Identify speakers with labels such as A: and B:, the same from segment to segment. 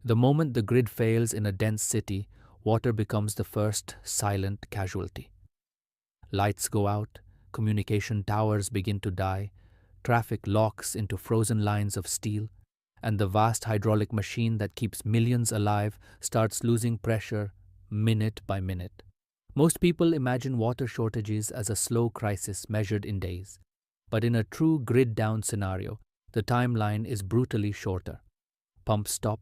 A: The moment the grid fails in a dense city, water becomes the first silent casualty. Lights go out, communication towers begin to die, traffic locks into frozen lines of steel, and the vast hydraulic machine that keeps millions alive starts losing pressure minute by minute. Most people imagine water shortages as a slow crisis measured in days, but in a true grid-down scenario, the timeline is brutally shorter. Pumps stop,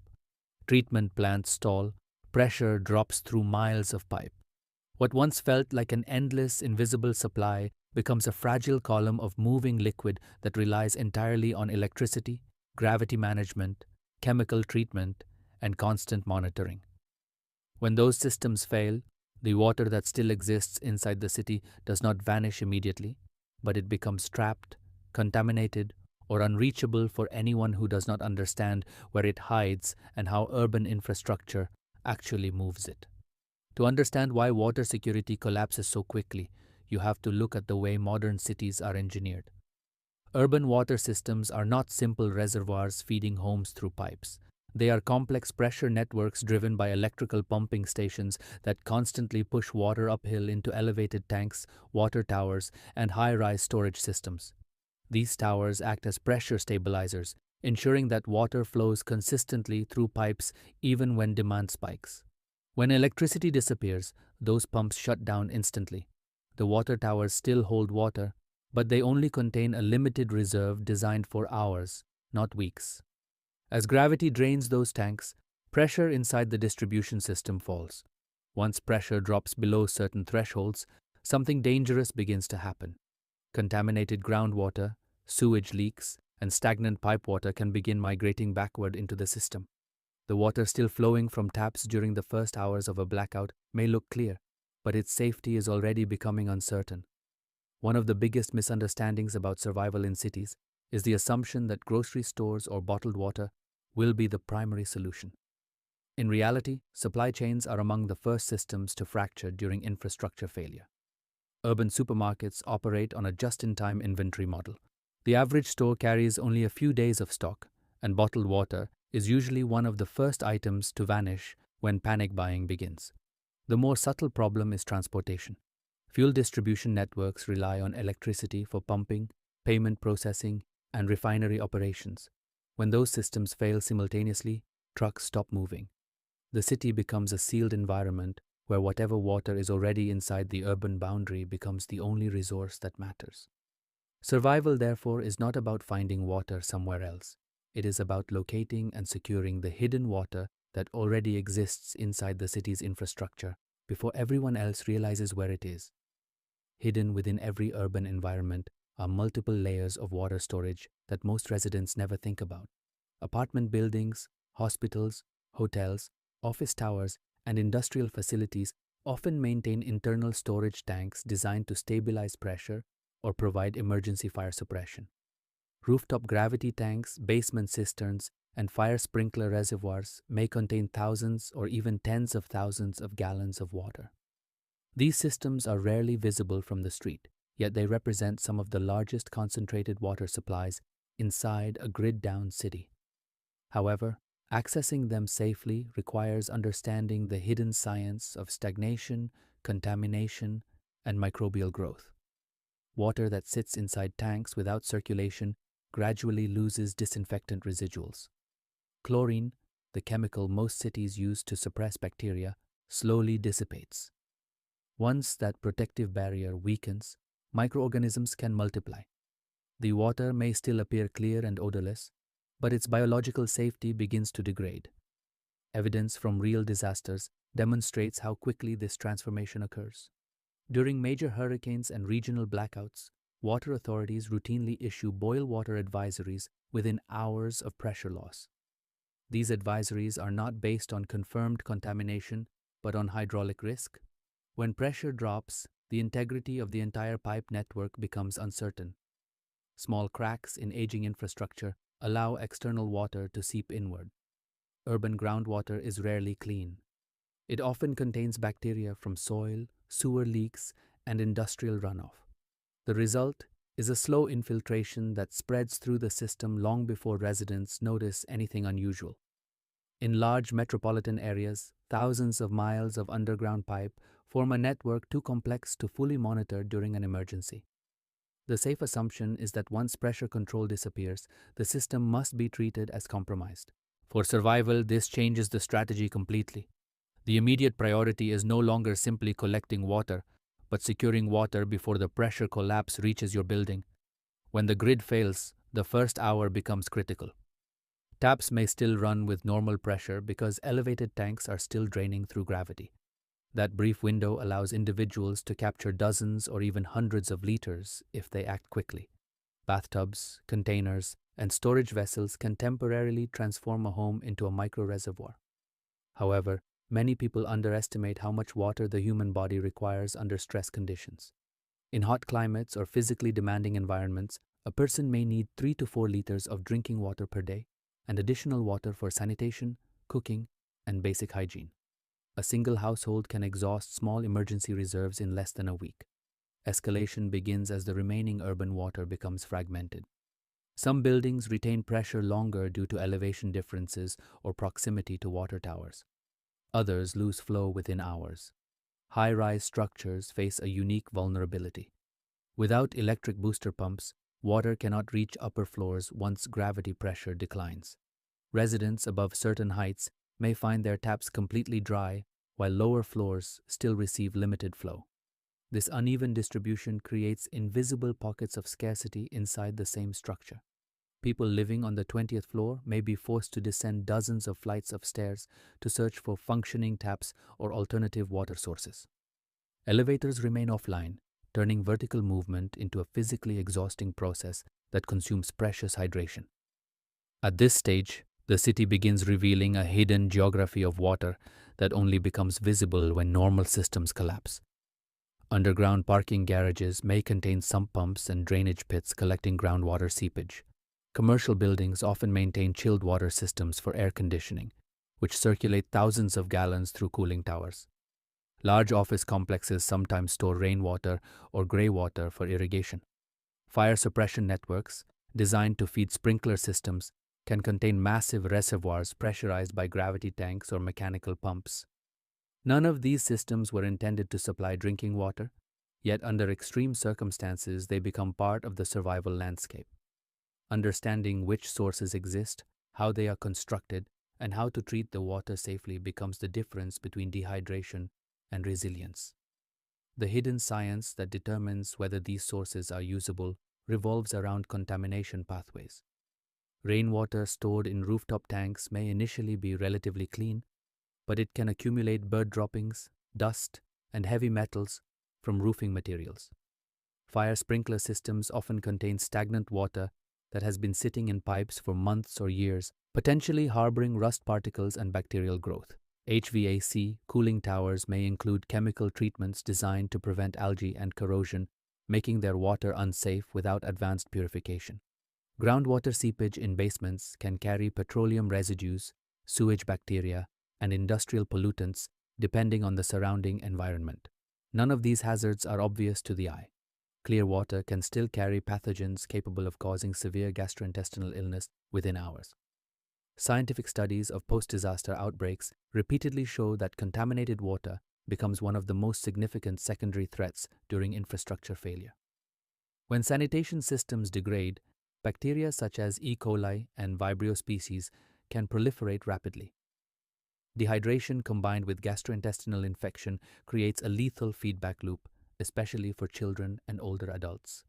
A: treatment plants stall, pressure drops through miles of pipe. What once felt like an endless, invisible supply becomes a fragile column of moving liquid that relies entirely on electricity, gravity management, chemical treatment, and constant monitoring. When those systems fail, the water that still exists inside the city does not vanish immediately, but it becomes trapped, contaminated, or unreachable for anyone who does not understand where it hides and how urban infrastructure actually moves it. To understand why water security collapses so quickly, you have to look at the way modern cities are engineered. Urban water systems are not simple reservoirs feeding homes through pipes. They are complex pressure networks driven by electrical pumping stations that constantly push water uphill into elevated tanks, water towers, and high-rise storage systems. These towers act as pressure stabilizers, ensuring that water flows consistently through pipes even when demand spikes. When electricity disappears, those pumps shut down instantly. The water towers still hold water, but they only contain a limited reserve designed for hours, not weeks. As gravity drains those tanks, pressure inside the distribution system falls. Once pressure drops below certain thresholds, something dangerous begins to happen. Contaminated groundwater, sewage leaks, and stagnant pipe water can begin migrating backward into the system. The water still flowing from taps during the first hours of a blackout may look clear, but its safety is already becoming uncertain. One of the biggest misunderstandings about survival in cities is the assumption that grocery stores or bottled water will be the primary solution. In reality, supply chains are among the first systems to fracture during infrastructure failure. Urban supermarkets operate on a just-in-time inventory model. The average store carries only a few days of stock, and bottled water is usually one of the first items to vanish when panic buying begins. The more subtle problem is transportation. Fuel distribution networks rely on electricity for pumping, payment processing, and refinery operations. When those systems fail simultaneously, trucks stop moving. The city becomes a sealed environment where whatever water is already inside the urban boundary becomes the only resource that matters. Survival, therefore, is not about finding water somewhere else. It is about locating and securing the hidden water that already exists inside the city's infrastructure before everyone else realizes where it is. Hidden within every urban environment are multiple layers of water storage that most residents never think about. Apartment buildings, hospitals, hotels, office towers, and industrial facilities often maintain internal storage tanks designed to stabilize pressure or provide emergency fire suppression. Rooftop gravity tanks, basement cisterns, and fire sprinkler reservoirs may contain thousands or even tens of thousands of gallons of water. These systems are rarely visible from the street, yet they represent some of the largest concentrated water supplies inside a grid-down city. However, accessing them safely requires understanding the hidden science of stagnation, contamination, and microbial growth. Water that sits inside tanks without circulation gradually loses disinfectant residuals. Chlorine, the chemical most cities use to suppress bacteria, slowly dissipates. Once that protective barrier weakens, microorganisms can multiply. The water may still appear clear and odorless, but its biological safety begins to degrade. Evidence from real disasters demonstrates how quickly this transformation occurs. During major hurricanes and regional blackouts, water authorities routinely issue boil water advisories within hours of pressure loss. These advisories are not based on confirmed contamination, but on hydraulic risk. When pressure drops, the integrity of the entire pipe network becomes uncertain. Small cracks in aging infrastructure allow external water to seep inward. Urban groundwater is rarely clean. It often contains bacteria from soil, sewer leaks, and industrial runoff. The result is a slow infiltration that spreads through the system long before residents notice anything unusual. In large metropolitan areas, thousands of miles of underground pipe form a network too complex to fully monitor during an emergency. The safe assumption is that once pressure control disappears, the system must be treated as compromised. For survival, this changes the strategy completely. The immediate priority is no longer simply collecting water, but securing water before the pressure collapse reaches your building. When the grid fails, the first hour becomes critical. Taps may still run with normal pressure because elevated tanks are still draining through gravity. That brief window allows individuals to capture dozens or even hundreds of liters if they act quickly. Bathtubs, containers, and storage vessels can temporarily transform a home into a micro-reservoir. However, many people underestimate how much water the human body requires under stress conditions. In hot climates or physically demanding environments, a person may need 3 to 4 liters of drinking water per day, and additional water for sanitation, cooking, and basic hygiene. A single household can exhaust small emergency reserves in less than a week. Escalation begins as the remaining urban water becomes fragmented. Some buildings retain pressure longer due to elevation differences or proximity to water towers. Others lose flow within hours. High-rise structures face a unique vulnerability. Without electric booster pumps, water cannot reach upper floors once gravity pressure declines. Residents above certain heights may find their taps completely dry, while lower floors still receive limited flow. This uneven distribution creates invisible pockets of scarcity inside the same structure. People living on the 20th floor may be forced to descend dozens of flights of stairs to search for functioning taps or alternative water sources. Elevators remain offline, turning vertical movement into a physically exhausting process that consumes precious hydration. At this stage, the city begins revealing a hidden geography of water that only becomes visible when normal systems collapse. Underground parking garages may contain sump pumps and drainage pits collecting groundwater seepage. Commercial buildings often maintain chilled water systems for air conditioning, which circulate thousands of gallons through cooling towers. Large office complexes sometimes store rainwater or grey water for irrigation. Fire suppression networks, designed to feed sprinkler systems, can contain massive reservoirs pressurized by gravity tanks or mechanical pumps. None of these systems were intended to supply drinking water, yet under extreme circumstances they become part of the survival landscape. Understanding which sources exist, how they are constructed, and how to treat the water safely becomes the difference between dehydration and resilience. The hidden science that determines whether these sources are usable revolves around contamination pathways. Rainwater stored in rooftop tanks may initially be relatively clean, but it can accumulate bird droppings, dust, and heavy metals from roofing materials. Fire sprinkler systems often contain stagnant water that has been sitting in pipes for months or years, potentially harboring rust particles and bacterial growth. HVAC cooling towers may include chemical treatments designed to prevent algae and corrosion, making their water unsafe without advanced purification. Groundwater seepage in basements can carry petroleum residues, sewage bacteria, and industrial pollutants depending on the surrounding environment. None of these hazards are obvious to the eye. Clear water can still carry pathogens capable of causing severe gastrointestinal illness within hours. Scientific studies of post-disaster outbreaks repeatedly show that contaminated water becomes one of the most significant secondary threats during infrastructure failure. When sanitation systems degrade, bacteria such as E. coli and Vibrio species can proliferate rapidly. Dehydration combined with gastrointestinal infection creates a lethal feedback loop, especially for children and older adults.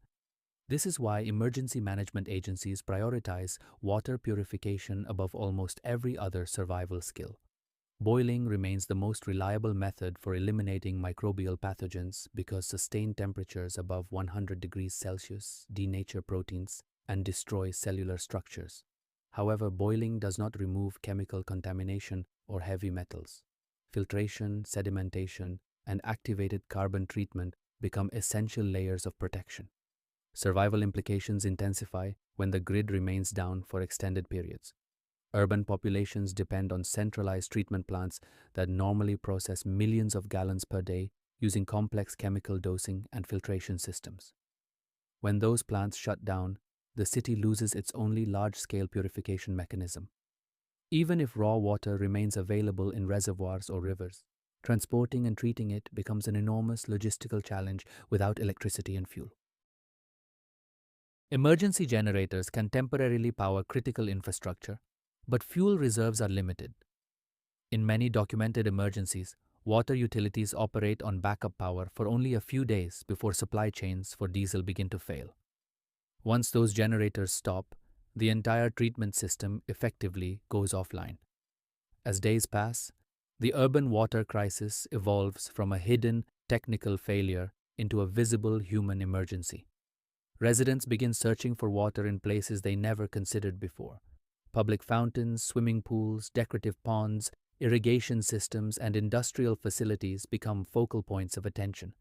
A: This is why emergency management agencies prioritize water purification above almost every other survival skill. Boiling remains the most reliable method for eliminating microbial pathogens because sustained temperatures above 100 degrees Celsius denature proteins and destroy cellular structures. However, boiling does not remove chemical contamination or heavy metals. Filtration, sedimentation, and activated carbon treatment become essential layers of protection. Survival implications intensify when the grid remains down for extended periods. Urban populations depend on centralized treatment plants that normally process millions of gallons per day using complex chemical dosing and filtration systems. When those plants shut down, the city loses its only large-scale purification mechanism. Even if raw water remains available in reservoirs or rivers, transporting and treating it becomes an enormous logistical challenge without electricity and fuel. Emergency generators can temporarily power critical infrastructure, but fuel reserves are limited. In many documented emergencies, water utilities operate on backup power for only a few days before supply chains for diesel begin to fail. Once those generators stop, the entire treatment system effectively goes offline. As days pass, the urban water crisis evolves from a hidden technical failure into a visible human emergency. Residents begin searching for water in places they never considered before. Public fountains, swimming pools, decorative ponds, irrigation systems, and industrial facilities become focal points of attention.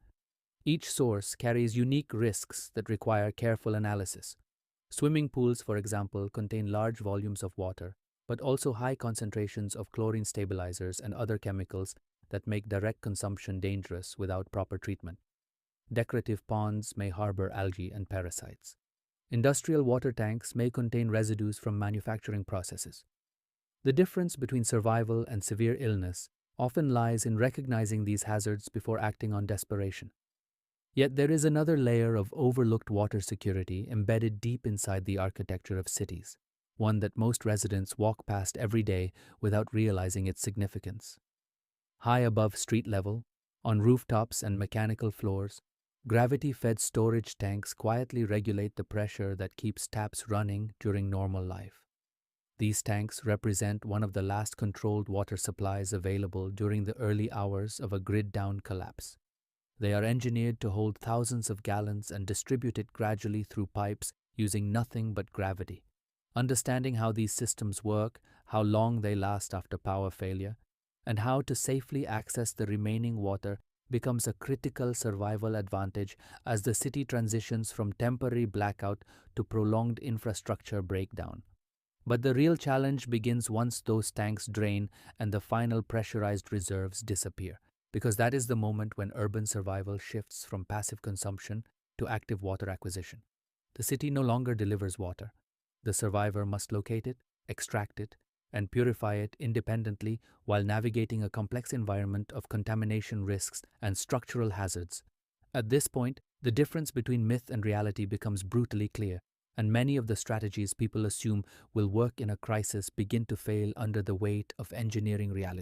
A: Each source carries unique risks that require careful analysis. Swimming pools, for example, contain large volumes of water, but also high concentrations of chlorine stabilizers and other chemicals that make direct consumption dangerous without proper treatment. Decorative ponds may harbor algae and parasites. Industrial water tanks may contain residues from manufacturing processes. The difference between survival and severe illness often lies in recognizing these hazards before acting on desperation. Yet there is another layer of overlooked water security embedded deep inside the architecture of cities, one that most residents walk past every day without realizing its significance. High above street level, on rooftops and mechanical floors, gravity-fed storage tanks quietly regulate the pressure that keeps taps running during normal life. These tanks represent one of the last controlled water supplies available during the early hours of a grid-down collapse. They are engineered to hold thousands of gallons and distribute it gradually through pipes using nothing but gravity. Understanding how these systems work, how long they last after power failure, and how to safely access the remaining water becomes a critical survival advantage as the city transitions from temporary blackout to prolonged infrastructure breakdown. But the real challenge begins once those tanks drain and the final pressurized reserves disappear, because that is the moment when urban survival shifts from passive consumption to active water acquisition. The city no longer delivers water. The survivor must locate it, extract it, and purify it independently while navigating a complex environment of contamination risks and structural hazards. At this point, the difference between myth and reality becomes brutally clear, and many of the strategies people assume will work in a crisis begin to fail under the weight of engineering reality.